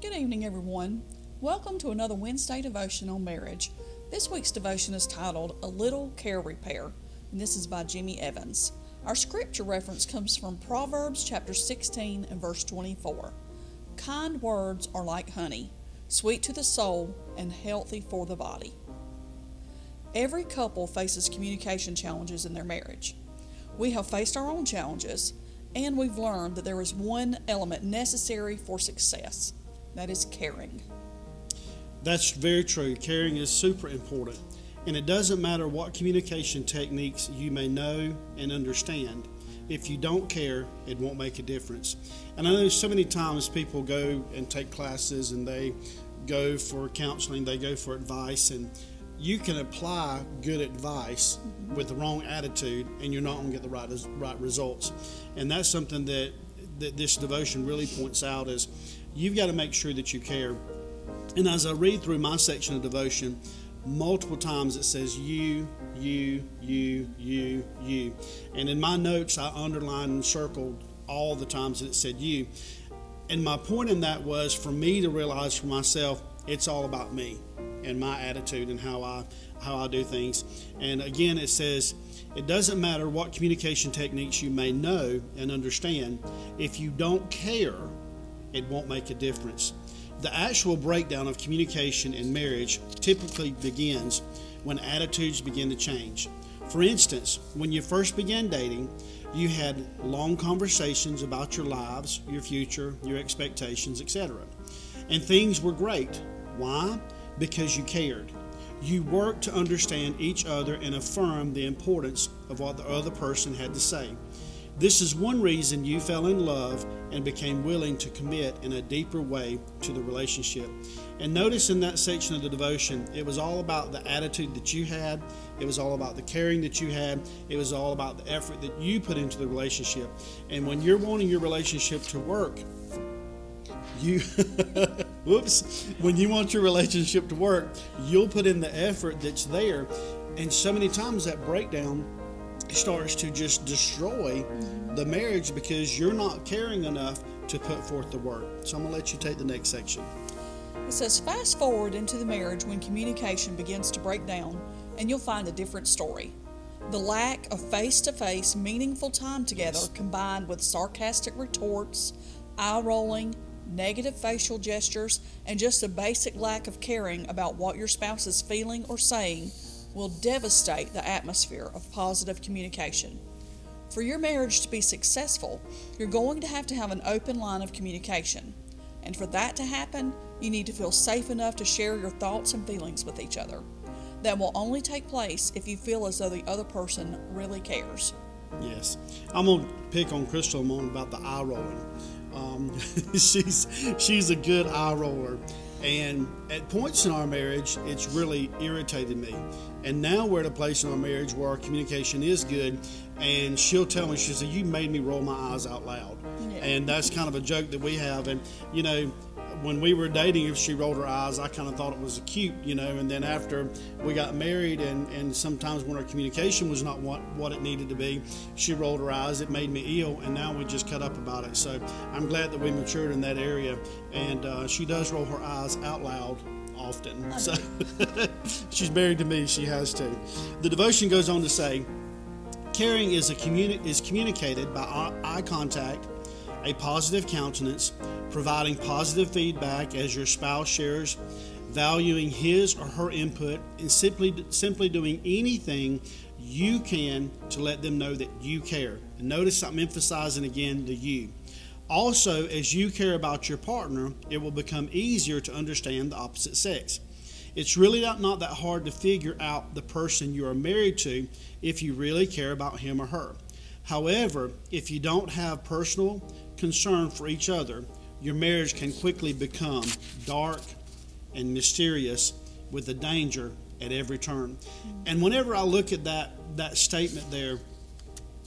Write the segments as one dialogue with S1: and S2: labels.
S1: Good evening, everyone. Welcome to another Wednesday devotion on marriage. This week's devotion is titled A Little Care Repair, and this is by Jimmy Evans. Our scripture reference comes from Proverbs chapter 16 and verse 24. Kind words are like honey, sweet to the soul and healthy for the body. Every couple faces communication challenges in their marriage. We have faced our own challenges, and we've learned that there is one element necessary for success. That is caring.
S2: That's very true. Caring is super important. And it doesn't matter what communication techniques you may know and understand. If you don't care, it won't make a difference. And I know so many times people go and take classes and they go for counseling, they go for advice, and you can apply good advice with the wrong attitude and you're not going to get the right results. And that's something that this devotion really points out is you've got to make sure that you care. And as I read through my section of devotion, multiple times it says you. And in my notes, I underlined and circled all the times that it said you. And my point in that was for me to realize for myself, it's all about me and my attitude and how I do things. And again, it says, it doesn't matter what communication techniques you may know and understand. If you don't care, it won't make a difference. The actual breakdown of communication in marriage typically begins when attitudes begin to change. For instance, when you first began dating, you had long conversations about your lives, your future, your expectations, etc. And things were great. Why? Because you cared. You worked to understand each other and affirm the importance of what the other person had to say. This is one reason you fell in love and became willing to commit in a deeper way to the relationship. And notice in that section of the devotion, it was all about the attitude that you had. It was all about the caring that you had. It was all about the effort that you put into the relationship. And when you're wanting your relationship to work, when you want your relationship to work, you'll put in the effort that's there. And so many times that breakdown starts to just destroy the marriage because you're not caring enough to put forth the work. So I'm going to let you take the next section.
S1: It says, fast forward into the marriage when communication begins to break down, and you'll find a different story. The lack of face-to-face, meaningful time together combined with sarcastic retorts, eye-rolling, negative facial gestures, and just a basic lack of caring about what your spouse is feeling or saying will devastate the atmosphere of positive communication. For your marriage to be successful, you're going to have an open line of communication. And for that to happen, you need to feel safe enough to share your thoughts and feelings with each other. That will only take place if you feel as though the other person really cares.
S2: Yes. I'm going to pick on Crystal a moment about the eye rolling. She's a good eye roller. And at points in our marriage, it's really irritated me. And now we're at a place in our marriage where our communication is good. And she'll tell me, she said, you made me roll my eyes out loud. Yeah. And that's kind of a joke that we have. And, you know, when we were dating, if she rolled her eyes, I kind of thought it was cute, you know. And then after we got married and sometimes when our communication was not what it needed to be, she rolled her eyes. It made me ill, and now we just cut up about it. So I'm glad that we matured in that area. And she does roll her eyes out loud often. So she's married to me. She has to. The devotion goes on to say, caring is communicated by eye contact, a positive countenance, providing positive feedback as your spouse shares, valuing his or her input, and simply doing anything you can to let them know that you care. And notice I'm emphasizing again the you. Also, as you care about your partner, it will become easier to understand the opposite sex. It's really not that hard to figure out the person you are married to if you really care about him or her. However, if you don't have personal concern for each other, your marriage can quickly become dark and mysterious with the danger at every turn. And whenever I look at that statement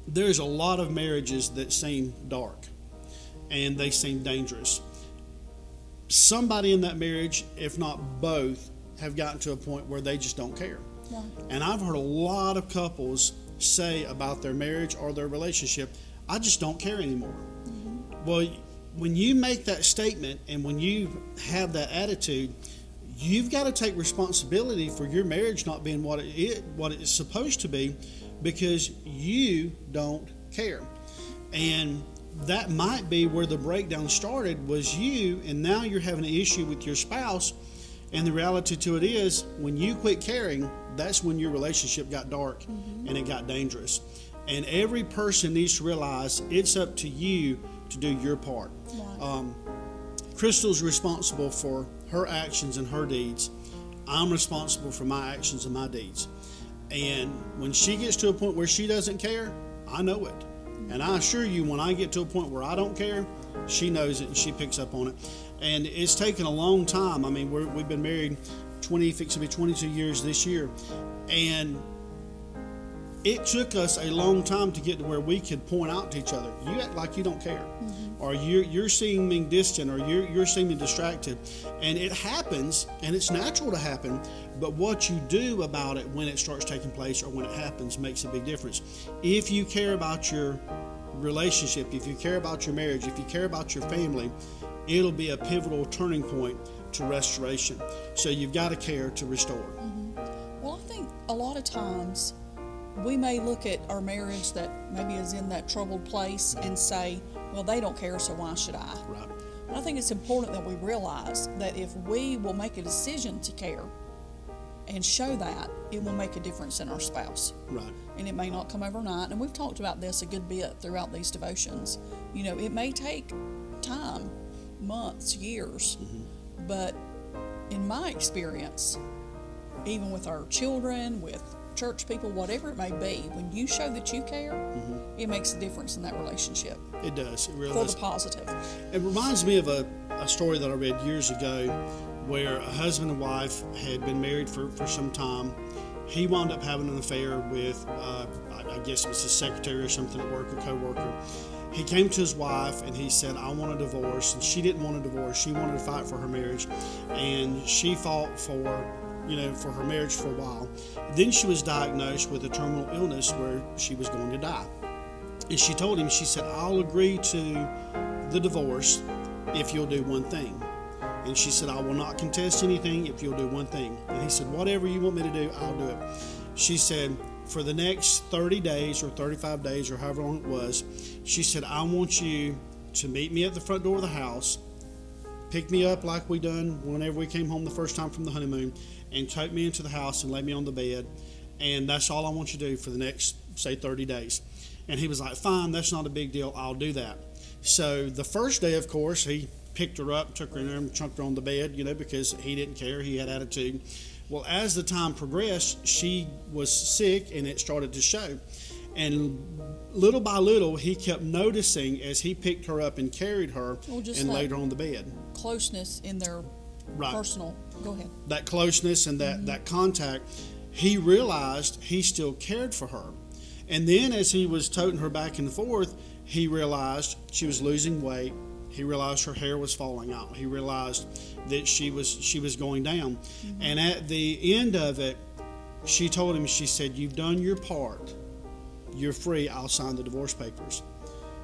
S2: there's a lot of marriages that seem dark and they seem dangerous. Somebody in that marriage, if not both, have gotten to a point where they just don't care. Yeah. And I've heard a lot of couples say about their marriage or their relationship, I just don't care anymore. Mm-hmm. Well, when you make that statement and when you have that attitude, you've got to take responsibility for your marriage not being what it's supposed to be, because you don't care. And that might be where the breakdown started, was you, and now you're having an issue with your spouse. And the reality to it is, when you quit caring, that's when your relationship got dark and it got dangerous. And every person needs to realize it's up to you to do your part.
S1: Right.
S2: Crystal's responsible for her actions and her deeds. I'm responsible for my actions and my deeds. And when she gets to a point where she doesn't care, I know it. And I assure you, when I get to a point where I don't care, she knows it and she picks up on it. And it's taken a long time. I mean, we've been married 22 years this year. And it took us a long time to get to where we could point out to each other, you act like you don't care, or you're seeing me distant, or you're seeing me distracted. And it happens, and it's natural to happen, but what you do about it when it starts taking place or when it happens makes a big difference. If you care about your relationship, if you care about your marriage, if you care about your family, it'll be a pivotal turning point to restoration. So you've got to care to restore.
S1: Well, I think a lot of times we may look at our marriage that maybe is in that troubled place and say, well, they don't care, so why should I?
S2: Right.
S1: And I think it's important that we realize that if we will make a decision to care and show that, it will make a difference in our spouse.
S2: Right.
S1: And it may not come overnight. And we've talked about this a good bit throughout these devotions. You know, it may take time, months, years, but in my experience, even with our children, with church people, whatever it may be, when you show that you care, it makes a difference in that relationship.
S2: It does. It really
S1: for
S2: does.
S1: the positive.
S2: It reminds me of a story that I read years ago where a husband and wife had been married for some time. He wound up having an affair with, I guess it was his secretary or something at work, a co-worker. He came to his wife and he said, I want a divorce. And she didn't want a divorce. She wanted to fight for her marriage. And she fought for her marriage for a while. Then she was diagnosed with a terminal illness where she was going to die. And she told him, she said, I'll agree to the divorce if you'll do one thing. And she said, I will not contest anything if you'll do one thing. And he said, whatever you want me to do, I'll do it. She said, for the next 30 days or 35 days or however long it was, she said, I want you to meet me at the front door of the house, pick me up like we done whenever we came home the first time from the honeymoon, and take me into the house and lay me on the bed. And that's all I want you to do for the next, say, 30 days. And he was like, fine, that's not a big deal. I'll do that. So the first day, of course, he picked her up, took her in there and chunked her on the bed, because he didn't care. He had attitude. Well, as the time progressed, she was sick and it started to show. And little by little, he kept noticing as he picked her up and carried her and laid her on the bed.
S1: Closeness in their personal. Go ahead. That
S2: closeness and that contact, he realized he still cared for her. And then as he was toting her back and forth, he realized she was losing weight. He realized her hair was falling out. He realized that she was going down. And at the end of it, she told him, she said, you've done your part. You're free. I'll sign the divorce papers.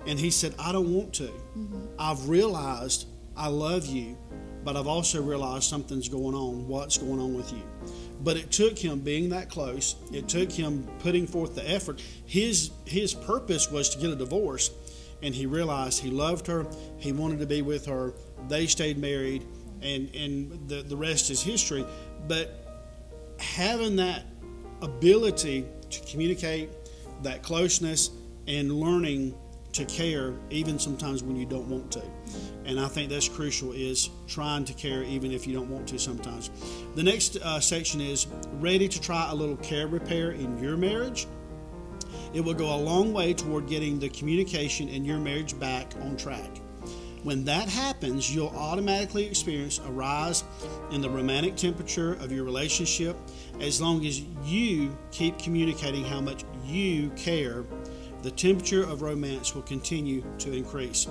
S2: And he said, I don't want to. I've realized I love you, but I've also realized something's going on. What's going on with you? But it took him being that close. It took him putting forth the effort. His purpose was to get a divorce. And he realized he loved her. He wanted to be with her. They stayed married, and the rest is history. But having that ability to communicate, that closeness, and learning to care, even sometimes when you don't want to. And I think that's crucial, is trying to care even if you don't want to sometimes. The next section is ready to try a little care repair in your marriage. It will go a long way toward getting the communication in your marriage back on track. When that happens, you'll automatically experience a rise in the romantic temperature of your relationship. As long as you keep communicating how much you care, the temperature of romance will continue to increase.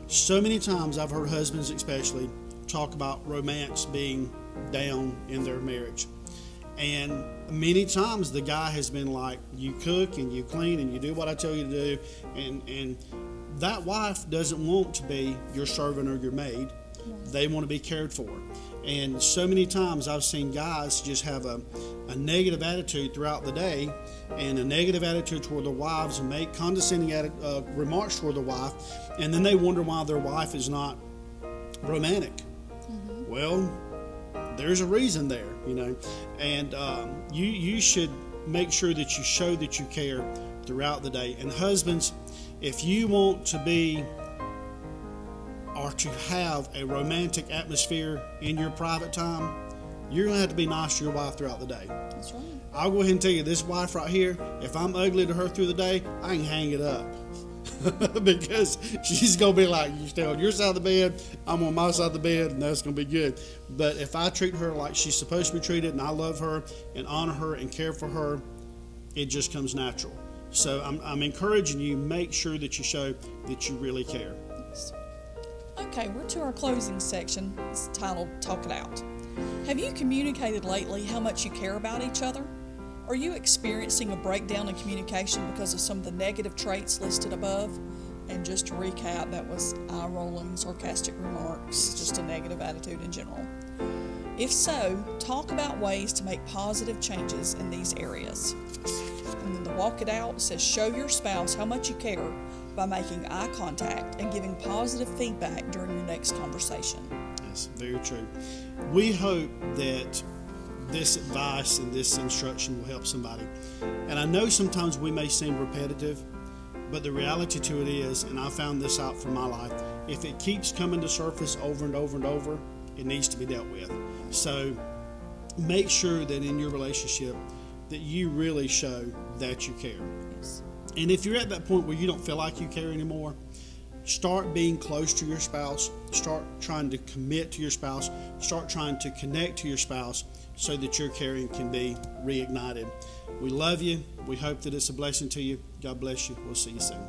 S2: So many times I've heard husbands especially talk about romance being down in their marriage. And many times the guy has been like, you cook and you clean and you do what I tell you to do. that wife doesn't want to be your servant or your maid. They want to be cared for. And so many times I've seen guys just have a negative attitude throughout the day and a negative attitude toward their wives and make condescending remarks toward their wife, and then they wonder why their wife is not romantic. Well, there's a reason there, and you should make sure that you show that you care throughout the day. And husbands, if you want to be or to have a romantic atmosphere in your private time, you're going to have to be nice to your wife throughout the day.
S1: That's right.
S2: I'll go ahead and tell you, this wife right here, if I'm ugly to her through the day, I can hang it up. Because she's going to be like, you stay on your side of the bed, I'm on my side of the bed, and that's going to be good. But if I treat her like she's supposed to be treated, and I love her and honor her and care for her, it just comes natural. So I'm encouraging you, make sure that you show that you really care.
S1: Okay, we're to our closing section. It's titled Talk It Out. Have you communicated lately how much you care about each other? Are you experiencing a breakdown in communication because of some of the negative traits listed above? And just to recap, that was eye-rolling, sarcastic remarks, just a negative attitude in general. If so, talk about ways to make positive changes in these areas. And then the Walk It Out says, show your spouse how much you care by making eye contact and giving positive feedback during your next conversation.
S2: That's very true. We hope that this advice and this instruction will help somebody. And I know sometimes we may seem repetitive, but the reality to it is, and I found this out from my life, if it keeps coming to surface over and over and over, it needs to be dealt with. So make sure that in your relationship that you really show that you care.
S1: Yes.
S2: And if you're at that point where you don't feel like you care anymore, start being close to your spouse. Start trying to commit to your spouse. Start trying to connect to your spouse so that your caring can be reignited. We love you. We hope that it's a blessing to you. God bless you. We'll see you soon.